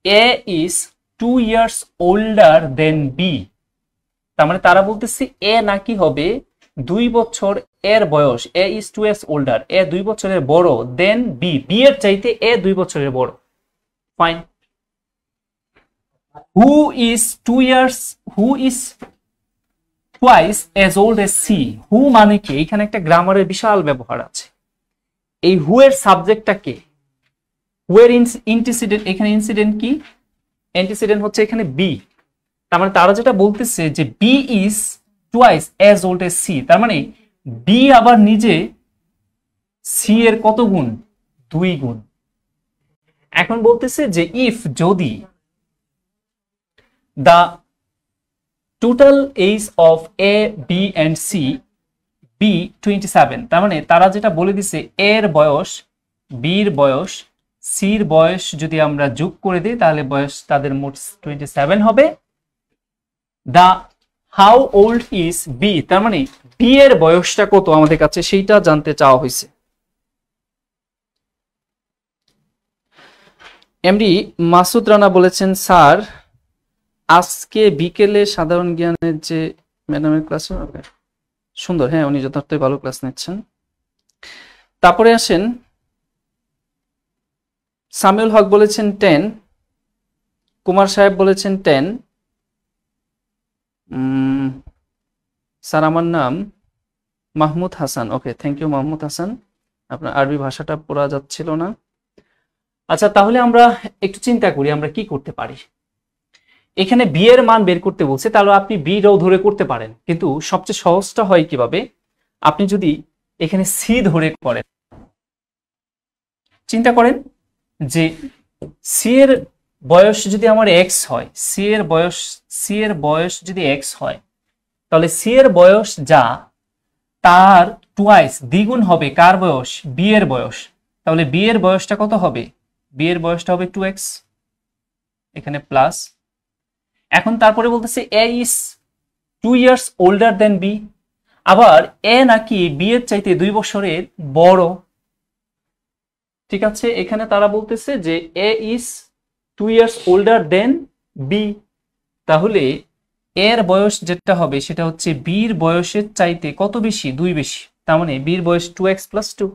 A is 2 years older than B, তার মানে তারা বলতেছে এ নাকি হবে 2 বছর এর বয়স, এ ইজ 2 years older, এ 2 বছরের বড়, দেন বি, বি এর চাইতে এ 2 বছরের বড়। Fine. Who is 2 years, who is twice as old as C. Who মানে কি? এখানে একটা গ্রামারের বিশাল ব্যবহার আছে। এই হু এর সাবজেক্টটা কে? হু এর ইন্টিসিডেন্ট, এখানে ইনসিডেন্ট কি? অ্যান্টিসিডেন্ট হচ্ছে এখানে বি। তার মানে তারা যেটা বলতেছে যে B is twice as old as C, তার মানে বি আবার নিজে সি এর কত গুণ? 2 গুণ। এখন বলতেছে যে ইফ, যদি the total age of A, B and C be 27, তার মানে তারা যেটা বলে দিছে এর বয়স, বির বয়স, সির বয়স যদি আমরা যোগ করে দিই তাহলে বয়স তাদের মোট 27 হবে। দা হাউ ওল্ড ইজ বি, তার মানে বি এর বয়সটা কত আমাদের কাছে সেইটা জানতে চাওয়া হয়েছে। এমডি মাসুদ রানা বলেছেন, স্যার আজকে বিকেলে সাধারণ জ্ঞানের যে ম্যাডামের ক্লাস, সুন্দর, হ্যাঁ উনি যথার্থই ভালো ক্লাস নিচ্ছেন। তারপরে আসেন, সামিউল হক বলেছেন 10, কুমার সাহেব বলেছেন 10। স্যার আমার নাম মাহমুদ হাসান। ওকে, থ্যাংক ইউ মাহমুদ হাসান, আপনার আরবি ভাষাটা পড়া যাচ্ছিল না। আচ্ছা, তাহলে আমরা একটু চিন্তা করি আমরা কি করতে পারি। এখানে বি এর মান বের করতে বলছে, তাহলে আপনি বি রাও ধরে করতে পারেন, কিন্তু সবচেয়ে সহজটা হয় কিভাবে, আপনি যদি এখানে সি ধরে করেন। চিন্তা করেন যে সি এর বয়স যদি আমার এক্স হয়, সি এর বয়স যদি এক্স হয়, তাহলে সি এর বয়স যা তার টুয়াইস, দ্বিগুণ হবে কার বয়স? বি এর বয়স। তাহলে বি এর বয়সটা কত হবে? বি এর বয়সটা হবে 2x, এখানে প্লাস। এখন তারপরে বলতেছে A is 2 years older than B, আবার এ নাকি বি এর চাইতে 2 বছরের বড়। ঠিক আছে, এখানে তারা বলতেছে যে A is 2 years older than B, তাহলে এর বয়স যেটা হবে সেটা হচ্ছে বির বয়সের চাইতে কত বেশি? 2 বেশি, তার মানে বির বয়স 2x + 2।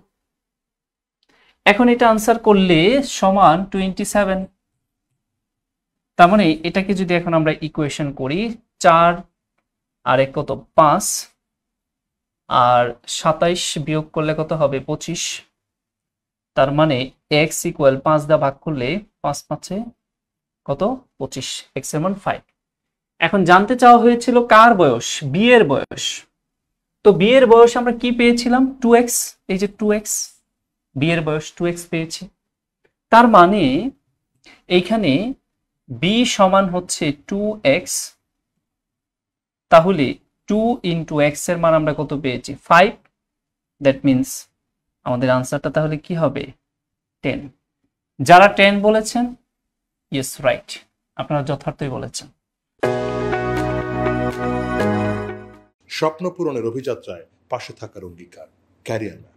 এখন এটা আনসার করলে সমান 27। তার মানে এটাকে যদি এখন আমরা ইকুয়েশন করি, 4 আর 1 কত? 5, আর 27 বিয়োগ করলে কত হবে? 25। তার মানে x = 5 দা ভাগ করলে 5 5 কত? 25, x এর মান 5। এখন জানতে চাওয়া হয়েছিল কার বয়স? বি এর বয়স। তো বি এর বয়স আমরা কি পেয়েছিলাম? 2x, এই যে 2x, বি এর বয়স 2x পেয়েছি। তার মানে এইখানে বি সমান হচ্ছে 2x, তাহলে 2 × x এর মান আমরা কত পেয়েছি? 5। দ্যাট মিন্স আমাদের আনসারটা তাহলে কি হবে? 10। যারা 10 বলেছেন, ইয়েস রাইট, আপনারা যথার্থই বলেছেন। স্বপ্ন পূরণের অভিযাত্রায় পাশে থাকার অঙ্গীকার, ক্যারিয়ার।